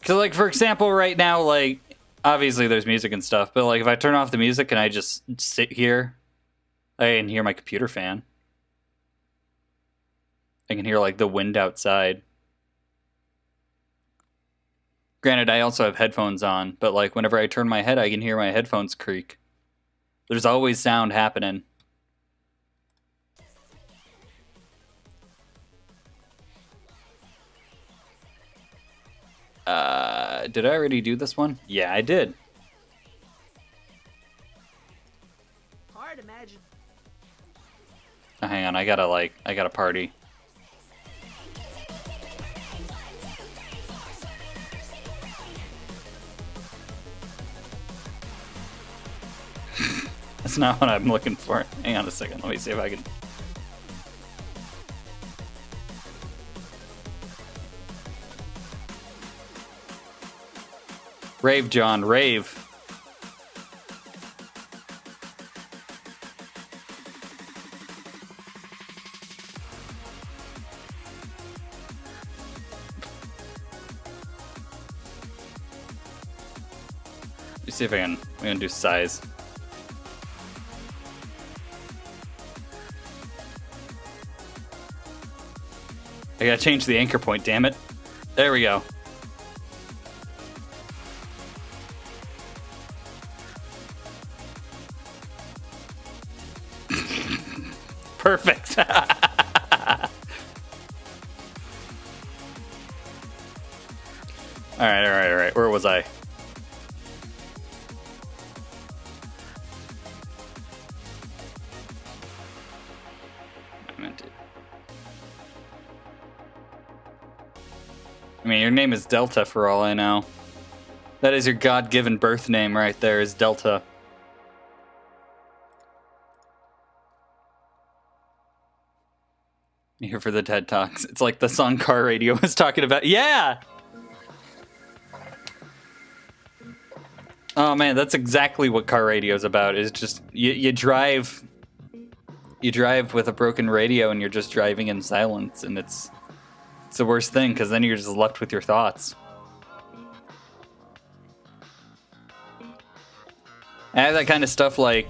Because like, for example, right now, like, obviously there's music and stuff, but like if I turn off the music and I just sit here, I can hear my computer fan. I can hear like the wind outside. Granted, I also have headphones on, but like whenever I turn my head, I can hear my headphones creak. There's always sound happening. Did I already do this one? Yeah, I did. Hard imagine. Oh, hang on, I gotta party. That's not what I'm looking for. Hang on a second. Let me see if I can. Rave, John, rave. Let's see if I'm gonna do size. I gotta change the anchor point, damn it. There we go. Perfect. All right. Where was I? I mean, your name is Delta for all I know. That is your God-given birth name right there, is Delta. Here for the TED Talks. It's like the song Car Radio was talking about. Yeah! Oh man, that's exactly what Car Radio is about. Is just you drive with a broken radio and you're just driving in silence, and it's the worst thing because then you're just left with your thoughts. I have that kind of stuff like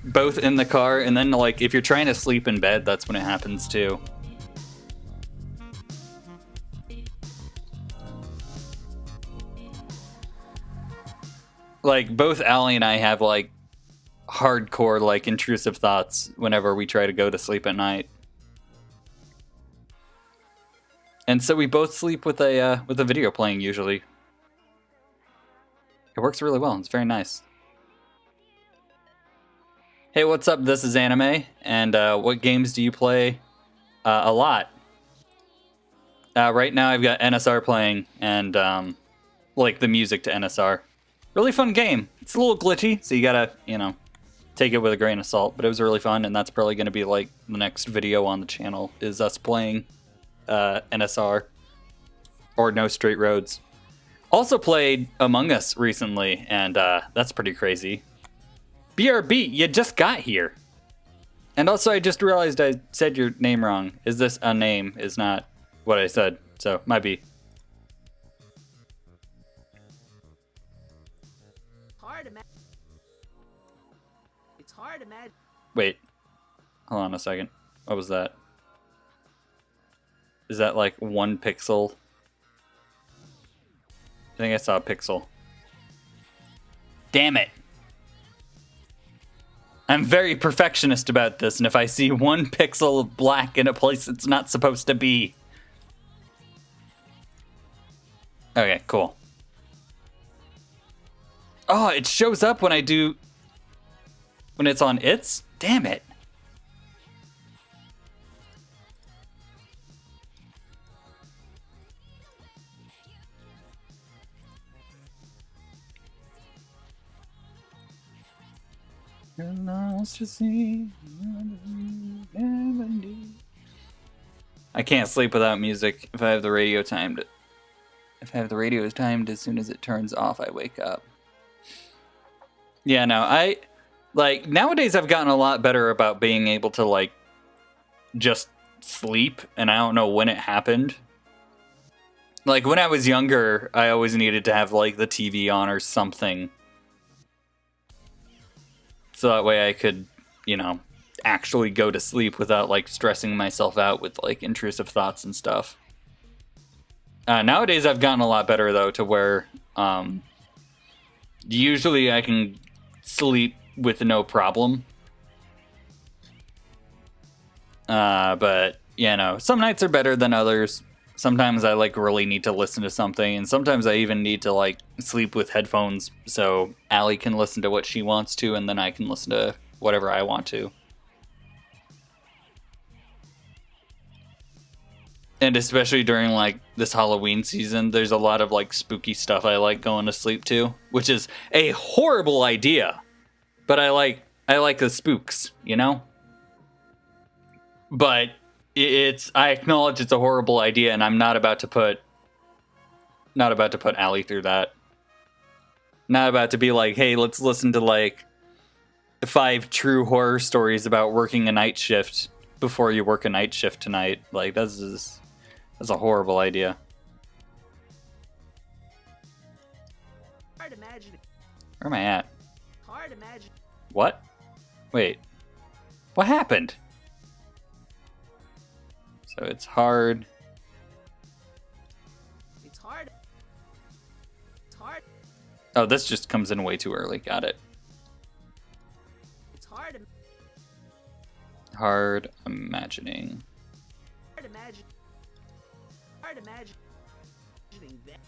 both in the car and then like if you're trying to sleep in bed, that's when it happens too. Like both Allie and I have like hardcore like intrusive thoughts whenever we try to go to sleep at night. And so we both sleep with a video playing usually. It works really well. It's very nice. Hey, what's up? This is Anime, and what games do you play? A lot. Right now I've got NSR playing, and like the music to NSR. Really fun game. It's a little glitchy, so you gotta, take it with a grain of salt, but it was really fun, and that's probably gonna be like the next video on the channel, is us playing NSR, or No Straight Roads. Also played Among Us recently, and that's pretty crazy. BRB, you just got here. And also I just realized I said your name wrong. Is this a name? Is not what I said, so might be. It's hard to imagine. Wait, hold on a second. What was that? Is that like 1 pixel? I think I saw a pixel. Damn it. I'm very perfectionist about this, and if I see 1 pixel of black in a place it's not supposed to be. Okay, cool. Oh, it shows up when when it's on its? Damn it. You're lost to see. I can't sleep without music. If I have the radio timed, as soon as it turns off, I wake up. Yeah, no, nowadays I've gotten a lot better about being able to just sleep, and I don't know when it happened. Like when I was younger, I always needed to have the TV on or something. So that way I could, actually go to sleep without stressing myself out with intrusive thoughts and stuff. Nowadays I've gotten a lot better though, to where usually I can sleep with no problem. But some nights are better than others. Sometimes I really need to listen to something, and sometimes I even need to sleep with headphones so Allie can listen to what she wants to, and then I can listen to whatever I want to. And especially during this Halloween season, there's a lot of spooky stuff I like going to sleep to, which is a horrible idea. But I like the spooks, you know? But I acknowledge it's a horrible idea, and I'm not about to put Allie through that. Not about to be like, hey, let's listen to like 5 true horror stories about working a night shift before you work a night shift tonight. Like, that's a horrible idea. Hard imagining. Where am I at? Hard imagine. What? Wait. What happened? So it's hard. It's hard. It's hard. Oh, this just comes in way too early. Got it. It's hard. Hard imagining. Hard imagine. Hard imagining that.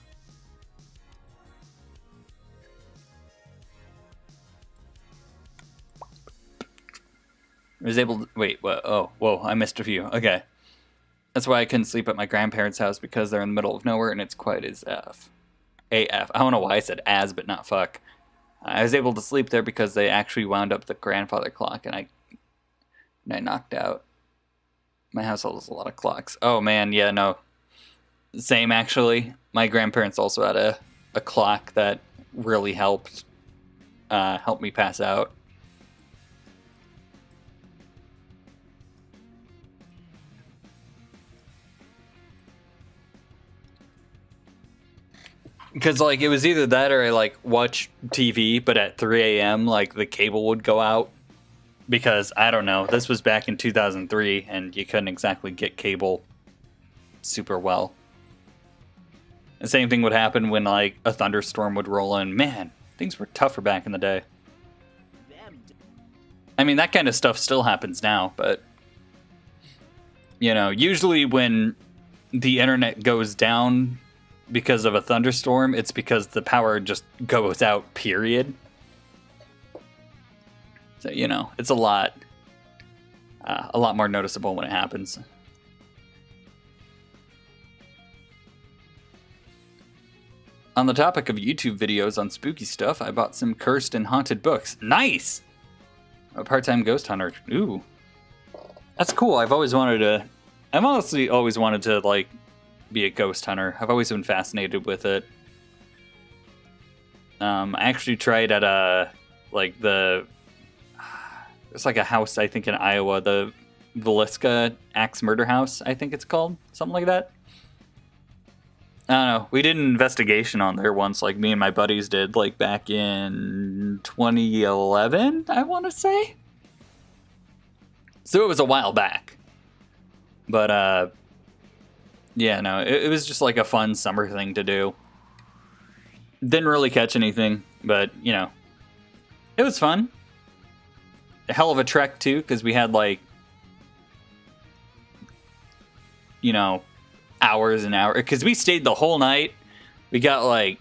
I was able to, wait, what? Oh, whoa, I missed a few. Okay. That's why I couldn't sleep at my grandparents' house, because they're in the middle of nowhere and it's quiet as F. AF. I don't know why I said as, but not fuck. I was able to sleep there because they actually wound up the grandfather clock, and I knocked out. My household has a lot of clocks. Oh man, yeah, no. Same actually. My grandparents also had a clock that really helped me pass out. Because, like, it was either that or I, like, watch TV, but at 3 a.m., like, the cable would go out. Because, I don't know, this was back in 2003, and you couldn't exactly get cable super well. The same thing would happen when, like, a thunderstorm would roll in. Man, things were tougher back in the day. I mean, that kind of stuff still happens now, but... You know, usually when the internet goes down because of a thunderstorm, it's because the power just goes out, period. So, you know, it's a lot more noticeable when it happens. On the topic of YouTube videos on spooky stuff, I bought some cursed and haunted books. Nice! A part-time ghost hunter. Ooh. That's cool. I've honestly always wanted to, like, be a ghost hunter. I've always been fascinated with it. I actually tried at it's like a house, I think, in Iowa, the Villisca Axe Murder House, I think it's called. Something like that. I don't know. We did an investigation on there once, like me and my buddies did, like back in 2011, I want to say. So it was a while back. But, yeah, no, it was just like a fun summer thing to do. Didn't really catch anything, but, you know, it was fun. A hell of a trek, too, because we had, like, you know, hours and hours. Because we stayed the whole night. We got, like,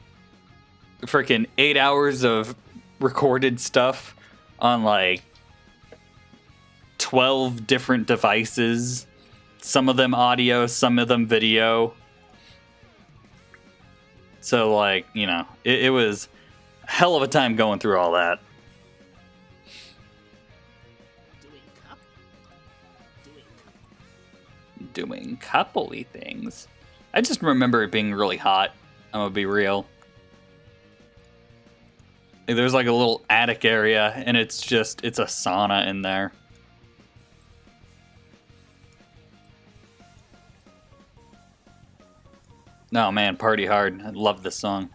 freaking 8 hours of recorded stuff on, like, 12 different devices. Some of them audio, some of them video. So, like, you know, it was a hell of a time going through all that. Doing couple-y things. I just remember it being really hot. I'm gonna be real. There's like a little attic area, and it's a sauna in there. Oh man, party hard. I love this song.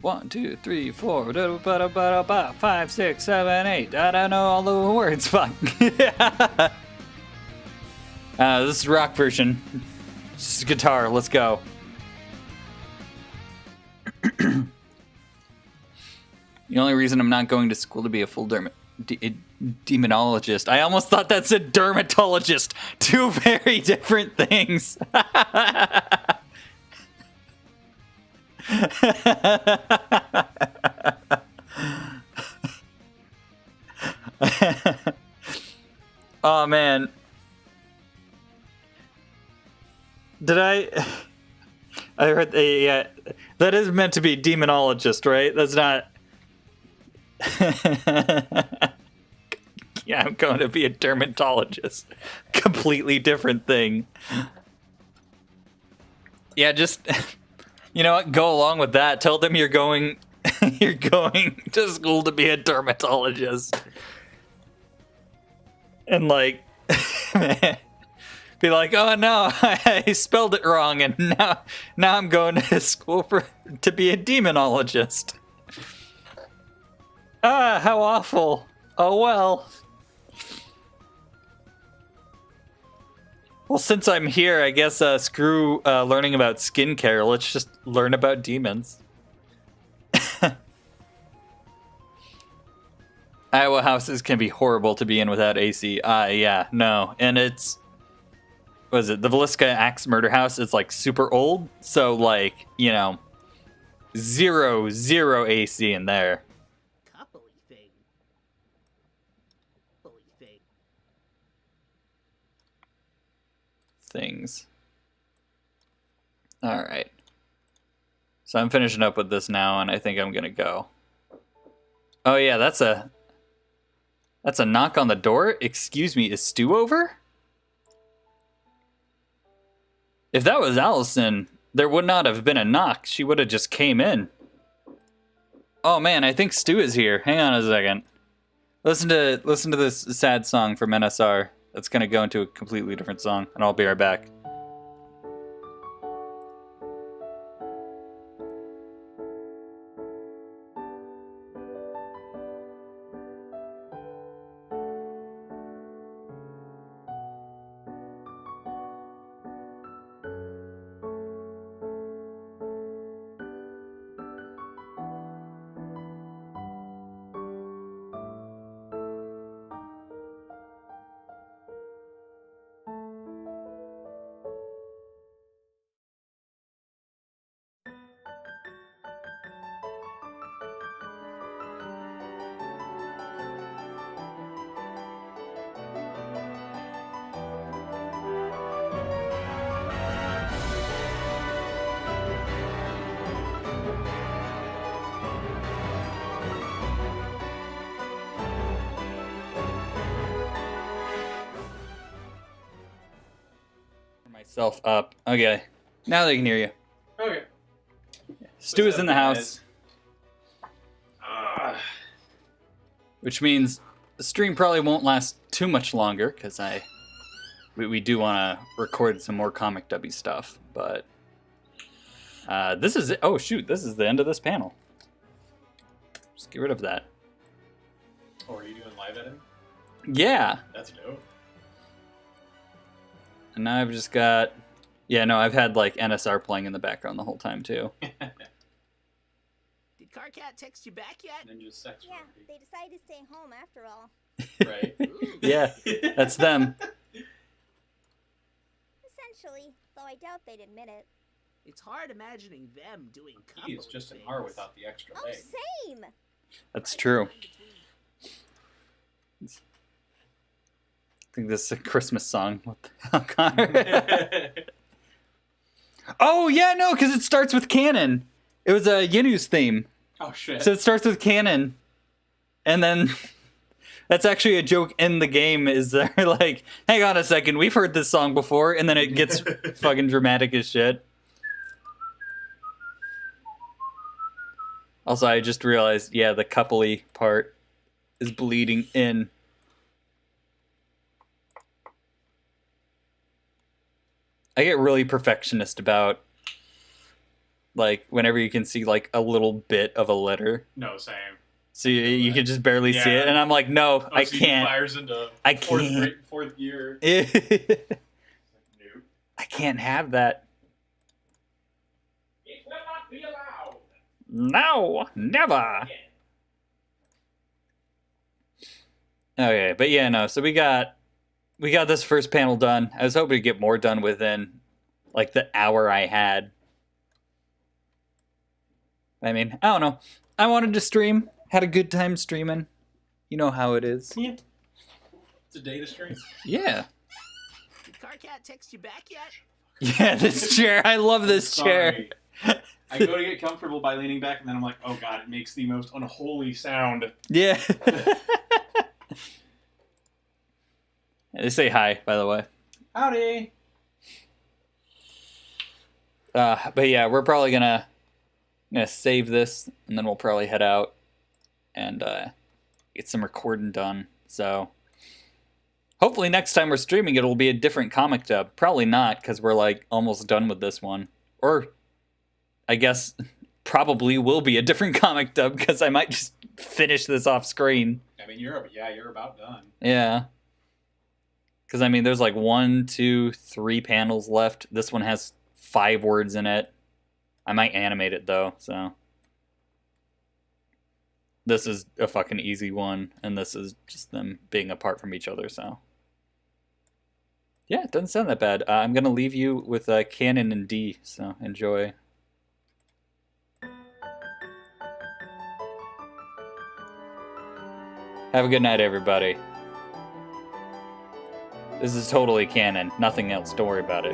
One, two, three, four, 5, 6, 7, 8. I don't know all the words. Fuck. This is rock version. This is guitar. Let's go. The only reason I'm not going to school to be a full demonologist. I almost thought that said dermatologist. Two very different things. Oh man. I heard That is meant to be demonologist, right? That's not. Yeah, I'm going to be a dermatologist. Completely different thing. Yeah, just you know what? Go along with that. Tell them you're going you're going to school to be a dermatologist. And like be like, "Oh no, I spelled it wrong and now I'm going to school to be a demonologist." Ah, how awful. Oh well. Well, since I'm here, I guess screw learning about skincare. Let's just learn about demons. Iowa houses can be horrible to be in without AC. Yeah, no. And it's... What is it? The Velisca Axe Murder House is, like, super old. So, like, you know, zero AC in there. Coupley thing. Coupley thing. Things. Alright. So I'm finishing up with this now, and I think I'm gonna go. Oh yeah, that's a knock on the door? Excuse me, is Stu over? If that was Allison, there would not have been a knock. She would have just came in. Oh man, I think Stu is here. Hang on a second. Listen to this sad song from NSR. That's gonna go into a completely different song, and I'll be right back. Myself up. Okay. Now they can hear you. Okay. Stu is in the What's house. Which means the stream probably won't last too much longer, because we do want to record some more Comic Dubby stuff, but this is it. Oh shoot, this is the end of this panel. Just get rid of that. Oh, are you doing live editing? Yeah. That's dope. And now I've just got... Yeah, no, I've had, like, NSR playing in the background the whole time, too. Did Carcat text you back yet? Ninja sex Yeah, rugby. they decided to stay home after all. Right. Yeah, that's them. Essentially, though I doubt they'd admit it. It's hard imagining them doing couple He's just an things. R without the extra Oh, leg. same! That's Right true. in between. I think this is a Christmas song. What the hell, Connor? Oh, yeah, no, because it starts with Canon. It was a Yinu's theme. Oh shit. So it starts with Canon. And then that's actually a joke in the game is they're like, hang on a second, we've heard this song before. And then it gets fucking dramatic as shit. Also, I just realized, yeah, the coupley part is bleeding in. I get really perfectionist about, like, whenever you can see, like, a little bit of a letter. No, same. So you can just barely see Yeah. it. And I'm like, no, I so he can't. fires into I fourth can't. grade- fourth year. I Nope. can't have that. It will not be allowed. No, never. Okay, but yeah, no. So we got this first panel done. I was hoping to get more done within like the hour I had. I mean, I don't know. I wanted to stream. Had a good time streaming. You know how it is. Yeah. It's a data stream. Yeah. Did Carcat text you back yet? Yeah, this chair. I love this chair. Sorry. I go to get comfortable by leaning back, and then I'm like, oh god, it makes the most unholy sound. Yeah. They say hi, by the way. Howdy. But yeah, we're probably gonna save this, and then we'll probably head out and get some recording done. So hopefully next time we're streaming, it'll be a different comic dub. Probably not, because we're like almost done with this one. Or I guess probably will be a different comic dub, because I might just finish this off screen. I mean, you're about done. Yeah. Because, I mean, there's like 1, 2, 3 panels left. This one has 5 words in it. I might animate it, though, so. This is a fucking easy one, and this is just them being apart from each other, so. Yeah, it doesn't sound that bad. I'm going to leave you with Canon and D, so enjoy. Have a good night, everybody. This is totally canon. Nothing else. Don't worry about it.